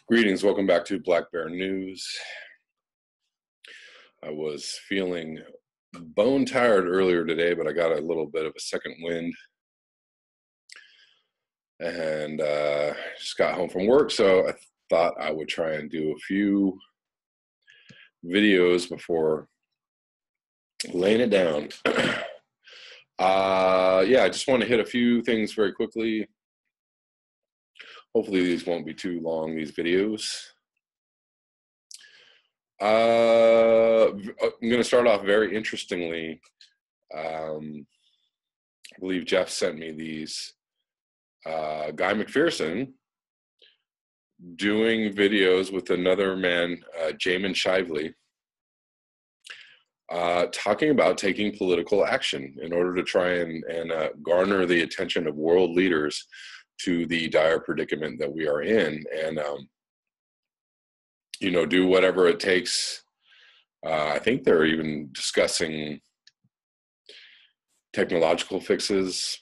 Greetings, welcome back to Black Bear News. I was feeling bone tired earlier today, but I got a little bit of a second wind and just got home from work, so I thought I would try and do a few videos before laying it down. Yeah, I just want to hit a few things very quickly. Hopefully these won't be too long, these videos. I'm going to start off very interestingly. I believe Jeff sent me these. Guy McPherson doing videos with another man, Jamin Shively, talking about taking political action in order to try and garner the attention of world leaders to the dire predicament that we are in, and you know, do whatever it takes. I think they're even discussing technological fixes.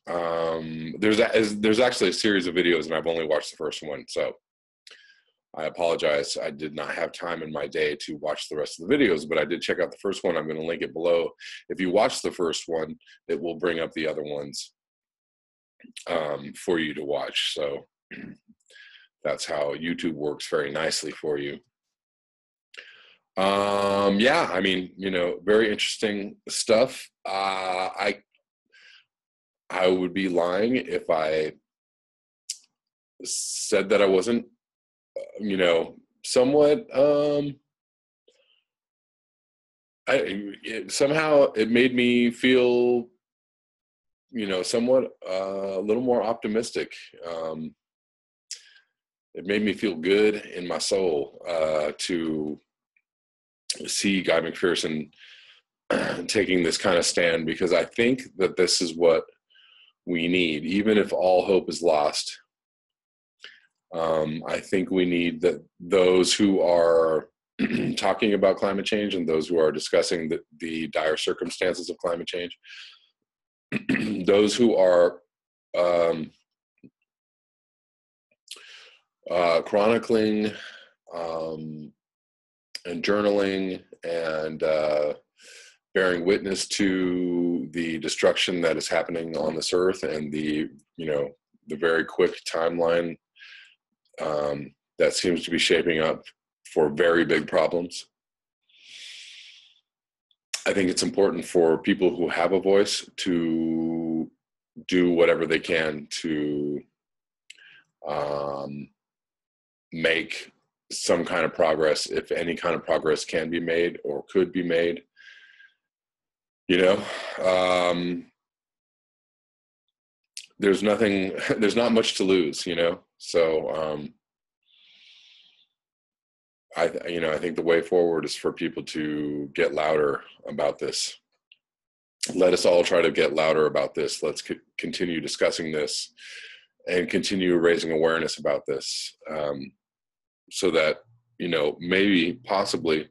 There's actually a series of videos, and I've only watched the first one, so I apologize. I did not have time in my day to watch the rest of the videos, but I did check out the first one. I'm going to link it below. If you watch the first one, it will bring up the other ones for you to watch. So that's how YouTube works very nicely for you. Yeah, I mean, you know, very interesting stuff. I would be lying if I said that I wasn't, you know, somewhat, somehow it made me feel, you know, somewhat a little more optimistic. It made me feel good in my soul to see Guy McPherson taking this kind of stand, because I think that this is what we need, even if all hope is lost. I think we need that those who are talking about climate change and those who are discussing the dire circumstances of climate change, those who are chronicling and journaling and bearing witness to the destruction that is happening on this earth, and the, you know, the very quick timeline that seems to be shaping up for very big problems. I think it's important for people who have a voice to do whatever they can to make some kind of progress, if any kind of progress can be made or could be made. You know, there's not much to lose, you know? So, I think the way forward is for people to get louder about this. Let us all try to get louder about this. Let's continue discussing this and continue raising awareness about this, so that, you know, maybe, possibly,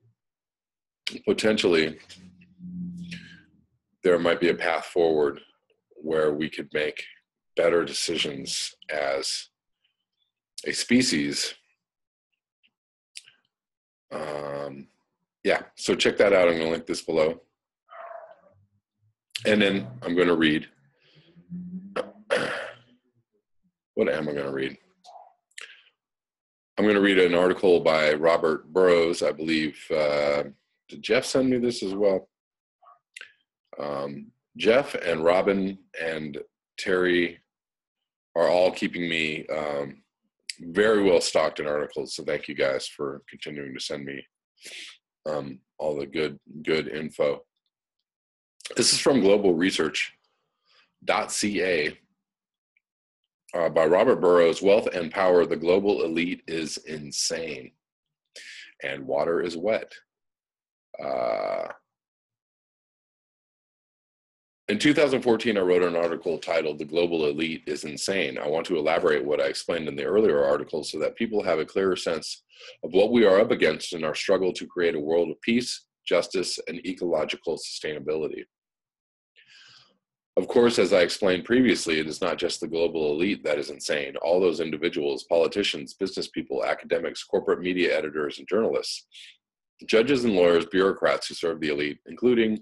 potentially, there might be a path forward where we could make better decisions as a species. Yeah, so check that out. I'm going to link this below. And then I'm going to read. What am I going to read? I'm going to read an article by Robert Burrows, I believe. Did Jeff send me this as well? Jeff and Robin and Terry are all keeping me very well stocked in articles. So thank you guys for continuing to send me all the good info. This is from globalresearch.ca by Robert Burrows. Wealth and power, the global elite is insane, and water is wet. In 2014, I wrote an article titled "The Global Elite is Insane." I want to elaborate what I explained in the earlier article so that people have a clearer sense of what we are up against in our struggle to create a world of peace, justice, and ecological sustainability. Of course, as I explained previously, it is not just the global elite that is insane. All those individuals, politicians, business people, academics, corporate media editors, and journalists, judges and lawyers, bureaucrats who serve the elite, including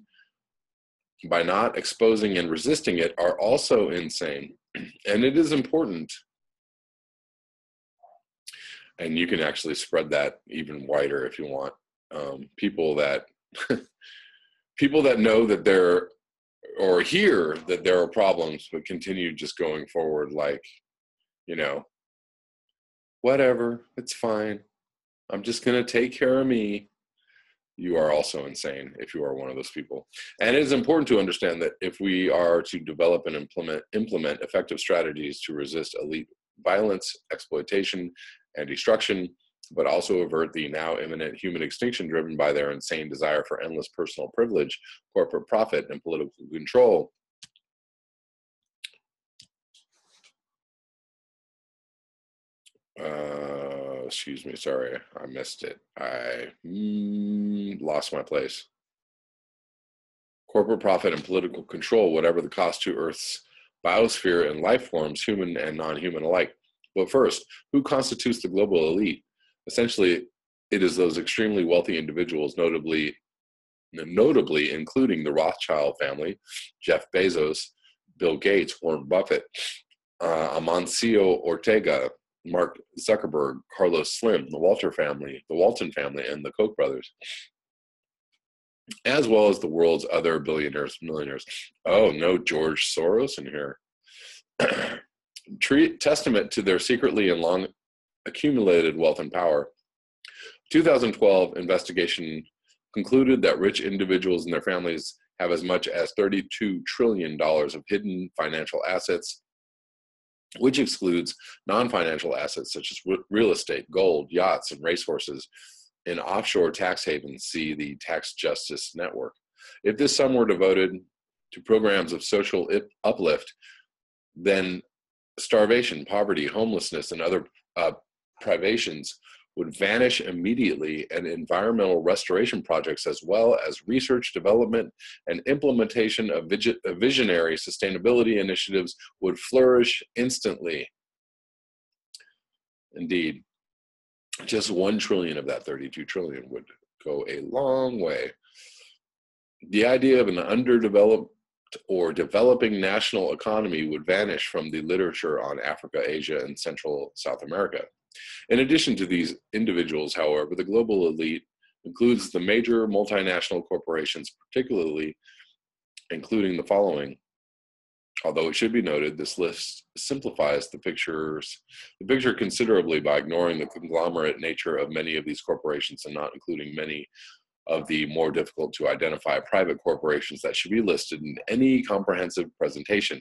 by not exposing and resisting it, are also insane. And it is important, and you can actually spread that even wider if you want. People that people that know that there, or hear that there are problems, but continue just going forward like, you know, whatever, it's fine. I'm just going to take care of me. You are also insane if you are one of those people. And it is important to understand that if we are to develop and implement effective strategies to resist elite violence, exploitation, and destruction, but also avert the now imminent human extinction driven by their insane desire for endless personal privilege, corporate profit, and political control, excuse me, sorry, I missed it. I lost my place. Corporate profit and political control, whatever the cost to Earth's biosphere and life forms, human and non-human alike. But first, who constitutes the global elite? Essentially, it is those extremely wealthy individuals, notably including the Rothschild family, Jeff Bezos, Bill Gates, Warren Buffett, Amancio Ortega, Mark Zuckerberg, Carlos Slim, the Walton family, and the Koch brothers, as well as the world's other billionaires, millionaires. Oh, no George Soros in here. Testament to their secretly and long accumulated wealth and power. 2012 investigation concluded that rich individuals and their families have as much as $32 trillion of hidden financial assets, which excludes non-financial assets such as real estate, gold, yachts, and racehorses in offshore tax havens. See the Tax Justice Network. If this sum were devoted to programs of social uplift, then starvation, poverty, homelessness, and other privations would vanish immediately, and environmental restoration projects, as well as research, development, and implementation of visionary sustainability initiatives, would flourish instantly. Indeed, just 1 trillion of that 32 trillion would go a long way. The idea of an underdeveloped or developing national economy would vanish from the literature on Africa, Asia, and Central South America. In addition to these individuals, however, the global elite includes the major multinational corporations, particularly including the following. Although it should be noted, this list simplifies the picture considerably by ignoring the conglomerate nature of many of these corporations and not including many of the more difficult to identify private corporations that should be listed in any comprehensive presentation.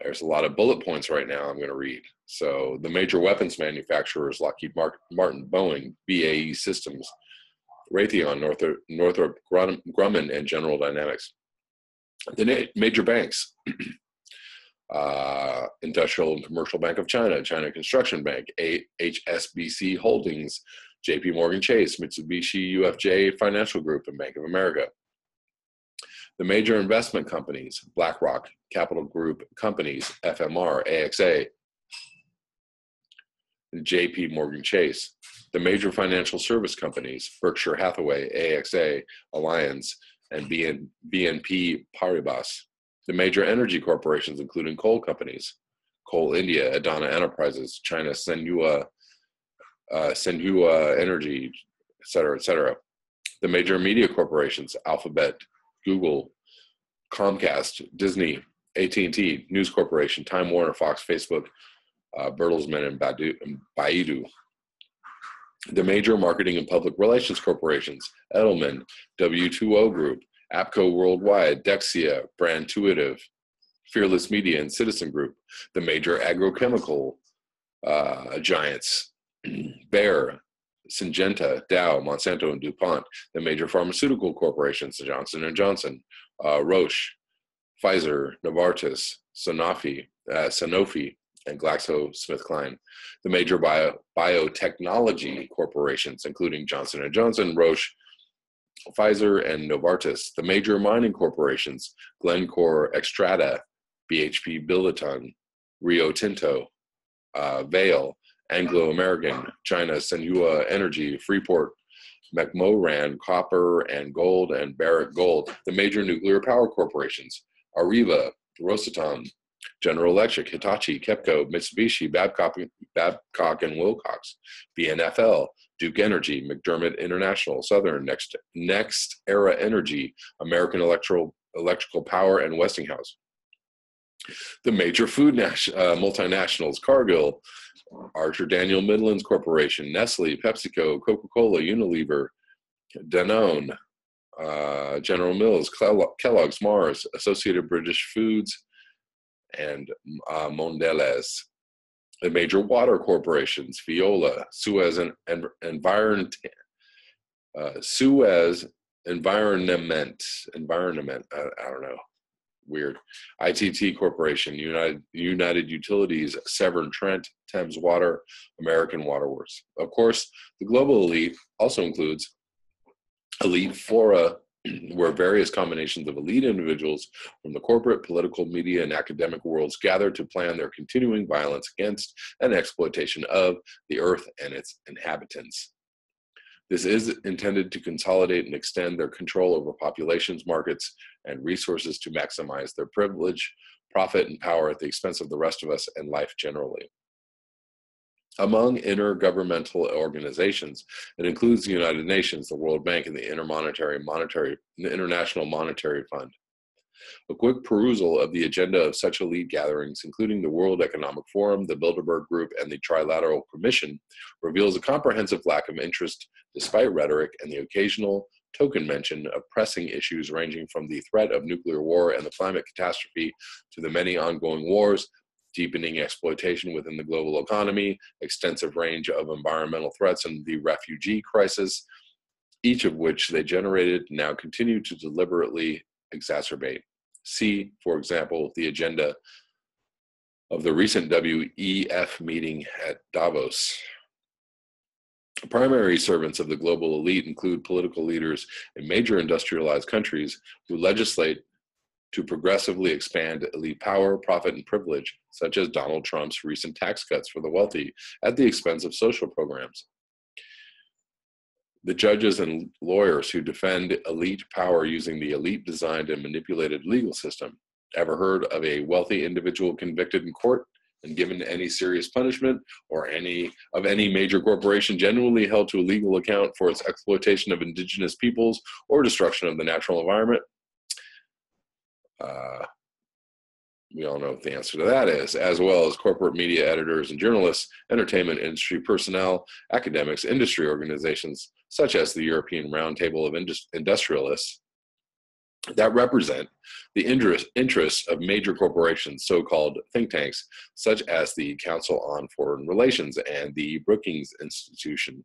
There's a lot of bullet points right now I'm going to read. So the major weapons manufacturers, Lockheed Martin, Boeing, BAE Systems, Raytheon, Northrop Grumman, and General Dynamics. The major banks, Industrial and Commercial Bank of China, China Construction Bank, HSBC Holdings, JP Morgan Chase, Mitsubishi UFJ Financial Group, and Bank of America. The major investment companies, BlackRock, Capital Group Companies, FMR, AXA, and JP Morgan Chase. The major financial service companies, Berkshire Hathaway, AXA, Allianz, and BNP Paribas. The major energy corporations, including coal companies, Coal India, Adani Enterprises, China Senhua Energy, et cetera, et cetera. The major media corporations, Alphabet, Google, Comcast, Disney, AT&T, News Corporation, Time Warner, Fox, Facebook, Bertelsmann, and Baidu. The major marketing and public relations corporations, Edelman, W2O Group, APCO Worldwide, Dexia, Brandtuitive, Fearless Media, and Citizen Group. The major agrochemical giants, Bayer, Syngenta, Dow, Monsanto, and DuPont. The major pharmaceutical corporations, Johnson & Johnson, Roche, Pfizer, Novartis, Sanofi, and GlaxoSmithKline. The major biotechnology corporations, including Johnson & Johnson, Roche, Pfizer, and Novartis. The major mining corporations, Glencore, Xstrata, BHP Billiton, Rio Tinto, Vale, Anglo American, China, Senhua Energy, Freeport, McMoran, Copper and Gold, and Barrick Gold. The major nuclear power corporations, Areva, Rosatom, General Electric, Hitachi, KEPCO, Mitsubishi, Babcock and Wilcox, BNFL, Duke Energy, McDermott International, Southern, Next Era Energy, American Electrical Power, and Westinghouse. The major food multinationals, Cargill, Archer Daniel Midlands Corporation, Nestle, PepsiCo, Coca-Cola, Unilever, Danone, General Mills, Kellogg's, Mars, Associated British Foods, and Mondelez. The major water corporations, Veolia, Suez Environment, I don't know, weird. ITT Corporation, United Utilities, Severn Trent, Thames Water, American Waterworks. Of course, the global elite also includes elite fora, where various combinations of elite individuals from the corporate, political, media, and academic worlds gather to plan their continuing violence against and exploitation of the earth and its inhabitants. This is intended to consolidate and extend their control over populations, markets, and resources to maximize their privilege, profit, and power at the expense of the rest of us and life generally. Among intergovernmental organizations, it includes the United Nations, the World Bank, and the International Monetary Fund. A quick perusal of the agenda of such elite gatherings, including the World Economic Forum, the Bilderberg Group, and the Trilateral Commission, reveals a comprehensive lack of interest, despite rhetoric and the occasional token mention of pressing issues ranging from the threat of nuclear war and the climate catastrophe to the many ongoing wars, deepening exploitation within the global economy, extensive range of environmental threats, and the refugee crisis, each of which they generated now continue to deliberately exacerbate. See, for example, the agenda of the recent WEF meeting at Davos. Primary servants of the global elite include political leaders in major industrialized countries who legislate to progressively expand elite power, profit, and privilege, such as Donald Trump's recent tax cuts for the wealthy at the expense of social programs. The judges and lawyers who defend elite power using the elite-designed and manipulated legal system. Ever heard of a wealthy individual convicted in court and given any serious punishment, or any major corporation genuinely held to a legal account for its exploitation of indigenous peoples or destruction of the natural environment? We all know what the answer to that is, as well as corporate media editors and journalists, entertainment industry personnel, academics, industry organizations, such as the European Roundtable of Industrialists, that represent the interests of major corporations, so-called think tanks, such as the Council on Foreign Relations and the Brookings Institution,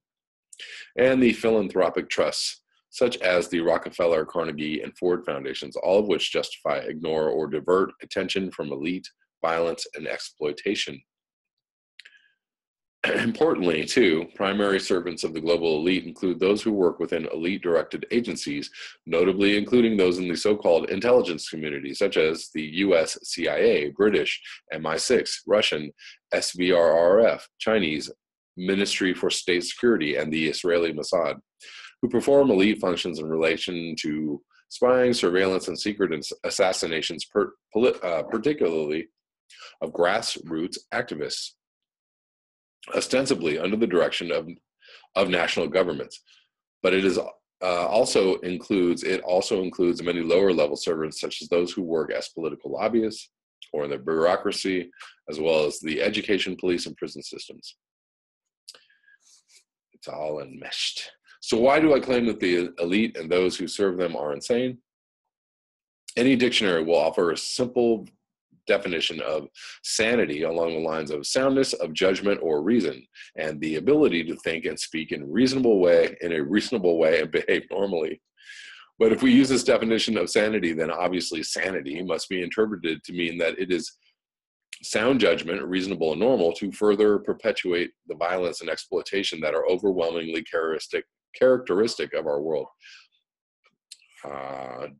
and the philanthropic trusts, such as the Rockefeller, Carnegie, and Ford Foundations, all of which justify, ignore, or divert attention from elite violence and exploitation. Importantly, too, primary servants of the global elite include those who work within elite-directed agencies, notably including those in the so-called intelligence community, such as the US CIA, British MI6, Russian SVRRF, Chinese Ministry for State Security, and the Israeli Mossad, who perform elite functions in relation to spying, surveillance, and secret assassinations, particularly of grassroots activists, ostensibly under the direction of national governments. But it also includes many lower level servants, such as those who work as political lobbyists or in the bureaucracy, as well as the education, police, and prison systems. It's all enmeshed. So why do I claim that the elite and those who serve them are insane? Any dictionary will offer a simple definition of sanity along the lines of soundness of judgment or reason, and the ability to think and speak in a reasonable way and behave normally. But if we use this definition of sanity, then obviously sanity must be interpreted to mean that it is sound judgment, reasonable and normal, to further perpetuate the violence and exploitation that are overwhelmingly characteristic of our world.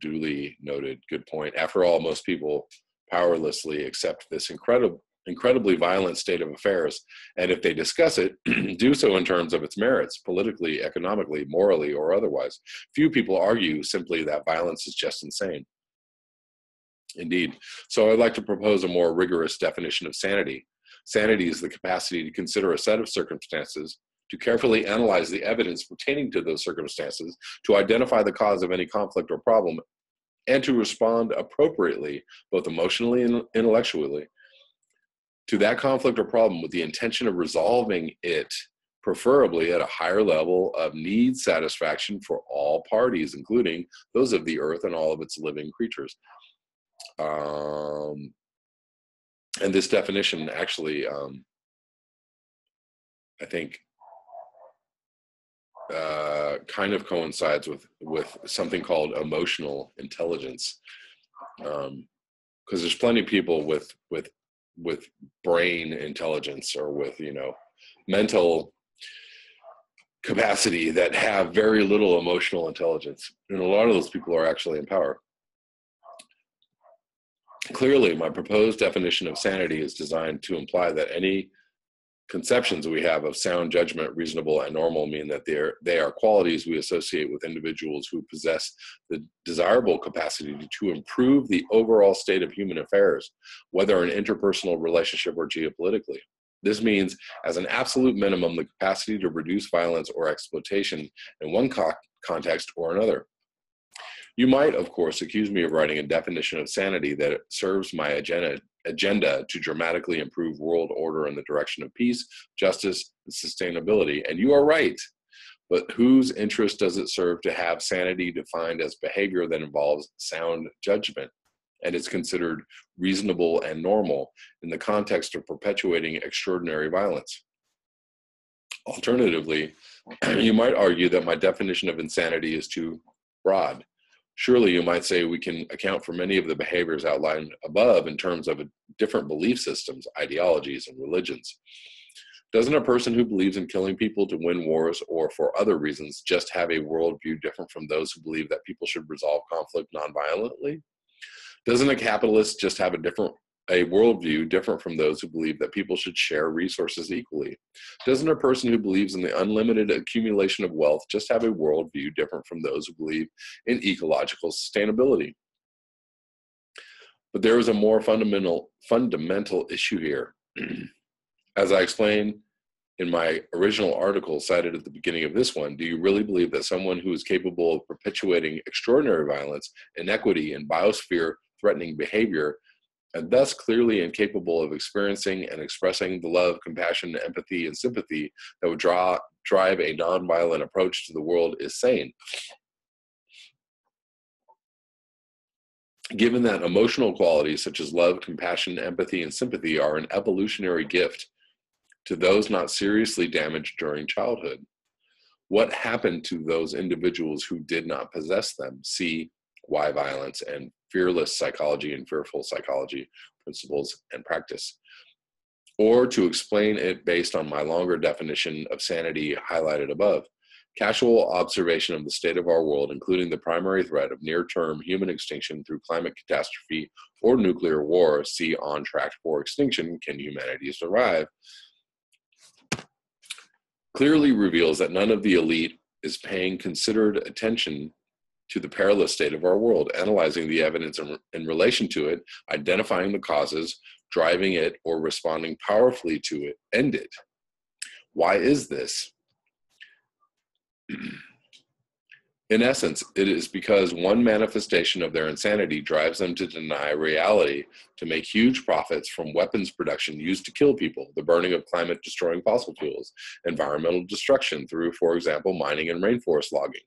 Duly noted. Good point. After all, most people powerlessly accept this incredibly violent state of affairs, and if they discuss it, do so in terms of its merits, politically, economically, morally, or otherwise. Few people argue simply that violence is just insane. Indeed. So I'd like to propose a more rigorous definition of sanity. Sanity is the capacity to consider a set of circumstances, to carefully analyze the evidence pertaining to those circumstances, to identify the cause of any conflict or problem, and to respond appropriately, both emotionally and intellectually, to that conflict or problem with the intention of resolving it, preferably at a higher level of need satisfaction for all parties, including those of the earth and all of its living creatures. And this definition actually, I think, kind of coincides with something called emotional intelligence, because there's plenty of people with brain intelligence or with mental capacity that have very little emotional intelligence, and a lot of those people are actually in power. Clearly, my proposed definition of sanity is designed to imply that any conceptions we have of sound judgment, reasonable, and normal mean that they are qualities we associate with individuals who possess the desirable capacity to improve the overall state of human affairs, whether in interpersonal relationship or geopolitically. This means, as an absolute minimum, the capacity to reduce violence or exploitation in one context or another. You might, of course, accuse me of writing a definition of sanity that serves my agenda to dramatically improve world order in the direction of peace, justice, and sustainability. And you are right. But whose interest does it serve to have sanity defined as behavior that involves sound judgment and is considered reasonable and normal in the context of perpetuating extraordinary violence? Alternatively, you might argue that my definition of insanity is too broad. Surely you might say we can account for many of the behaviors outlined above in terms of different belief systems, ideologies, and religions. Doesn't a person who believes in killing people to win wars or for other reasons just have a worldview different from those who believe that people should resolve conflict nonviolently? Doesn't a capitalist just have a worldview different from those who believe that people should share resources equally? Doesn't a person who believes in the unlimited accumulation of wealth just have a worldview different from those who believe in ecological sustainability? But there is a more fundamental issue here. As I explained in my original article cited at the beginning of this one, do you really believe that someone who is capable of perpetuating extraordinary violence, inequity, and biosphere-threatening behavior, and thus clearly incapable of experiencing and expressing the love, compassion, empathy, and sympathy that would drive a nonviolent approach to the world, is sane? Given that emotional qualities such as love, compassion, empathy, and sympathy are an evolutionary gift to those not seriously damaged during childhood, what happened to those individuals who did not possess them? See why violence and fearless psychology and fearful psychology principles and practice. Or to explain it based on my longer definition of sanity highlighted above, casual observation of the state of our world, including the primary threat of near-term human extinction through climate catastrophe or nuclear war, see On Track for Extinction, Can Humanity Survive?, clearly reveals that none of the elite is paying considered attention to the perilous state of our world, analyzing the evidence in relation to it, identifying the causes, driving it, or responding powerfully to it, end it. Why is this? In essence, it is because one manifestation of their insanity drives them to deny reality, to make huge profits from weapons production used to kill people, the burning of climate-destroying fossil fuels, environmental destruction through, for example, mining and rainforest logging,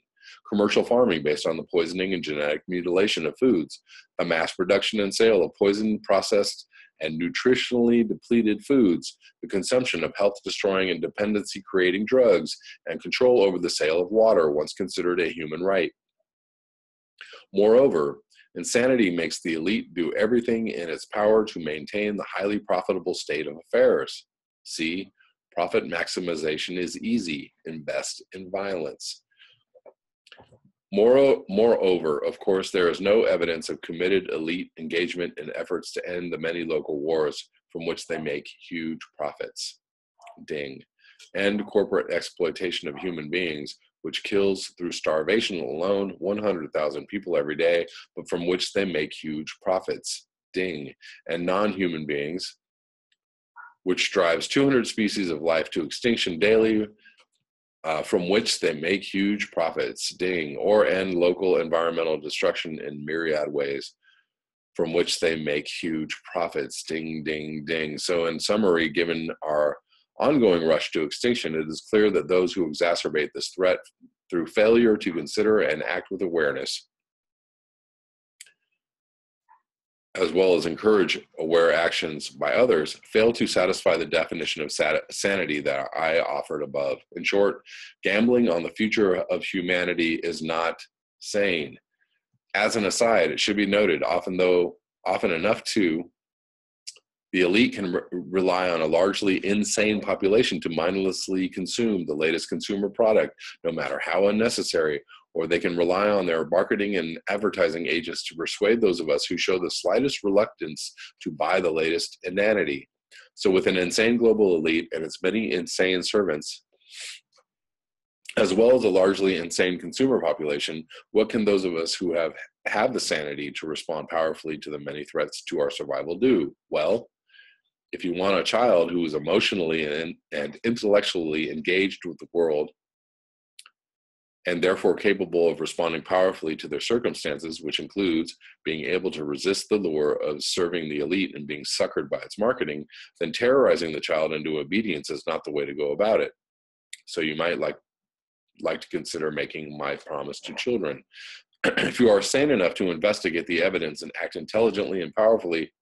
commercial farming based on the poisoning and genetic mutilation of foods, the mass production and sale of poisoned, processed, and nutritionally depleted foods, the consumption of health-destroying and dependency-creating drugs, and control over the sale of water, once considered a human right. Moreover, insanity makes the elite do everything in its power to maintain the highly profitable state of affairs. See, profit maximization is easy. Invest in violence. Moreover, of course, there is no evidence of committed elite engagement in efforts to end the many local wars from which they make huge profits. Ding. And corporate exploitation of human beings, which kills through starvation alone 100,000 people every day, but from which they make huge profits. Ding. And non-human beings, which drives 200 species of life to extinction daily, from which they make huge profits. Ding. Or end local environmental destruction in myriad ways, from which they make huge profits. Ding, ding, ding. So in summary, given our ongoing rush to extinction, it is clear that those who exacerbate this threat through failure to consider and act with awareness, as well as encourage aware actions by others, fail to satisfy the definition of sanity that I offered above. In short, gambling on the future of humanity is not sane. As an aside, it should be noted, often enough too, the elite can rely on a largely insane population to mindlessly consume the latest consumer product, no matter how unnecessary, or they can rely on their marketing and advertising agents to persuade those of us who show the slightest reluctance to buy the latest inanity. So with an insane global elite and its many insane servants, as well as a largely insane consumer population, what can those of us who have the sanity to respond powerfully to the many threats to our survival do? Well, if you want a child who is emotionally and intellectually engaged with the world, and therefore capable of responding powerfully to their circumstances, which includes being able to resist the lure of serving the elite and being suckered by its marketing, then terrorizing the child into obedience is not the way to go about it. So you might like to consider making my promise to children. If you are sane enough to investigate the evidence and act intelligently and powerfully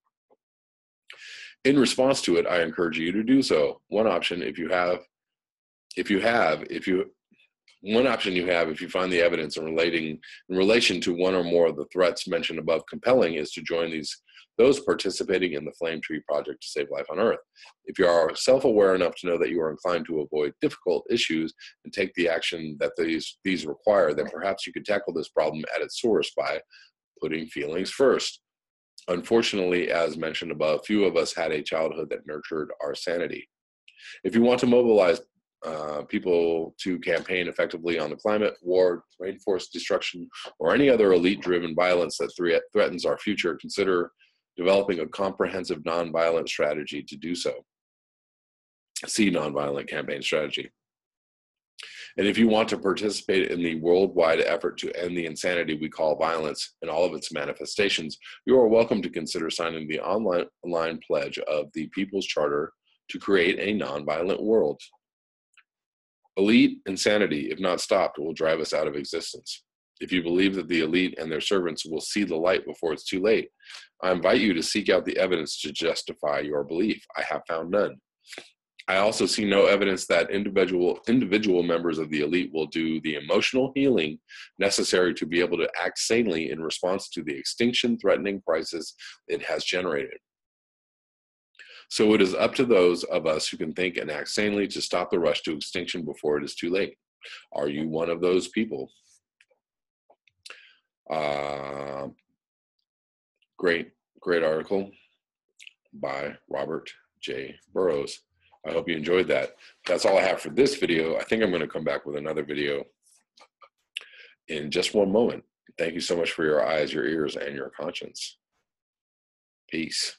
in response to it, I encourage you to do so. One option if you find the evidence in relation to one or more of the threats mentioned above compelling, is to join those participating in the Flame Tree Project to save life on Earth. If you are self-aware enough to know that you are inclined to avoid difficult issues and take the action that these require, then perhaps you could tackle this problem at its source by putting feelings first. Unfortunately, as mentioned above, few of us had a childhood that nurtured our sanity. If you want to mobilize people to campaign effectively on the climate, war, rainforest destruction, or any other elite-driven violence that threatens our future, consider developing a comprehensive nonviolent strategy to do so. See Nonviolent Campaign Strategy. And if you want to participate in the worldwide effort to end the insanity we call violence in all of its manifestations, you are welcome to consider signing the online pledge of the People's Charter to create a nonviolent world. Elite insanity, if not stopped, will drive us out of existence. If you believe that the elite and their servants will see the light before it's too late, I invite you to seek out the evidence to justify your belief. I have found none. I also see no evidence that individual members of the elite will do the emotional healing necessary to be able to act sanely in response to the extinction-threatening crisis it has generated. So it is up to those of us who can think and act sanely to stop the rush to extinction before it is too late. Are you one of those people? Great article by Robert J. Burroughs. I hope you enjoyed that. That's all I have for this video. I think I'm going to come back with another video in just one moment. Thank you so much for your eyes, your ears, and your conscience. Peace.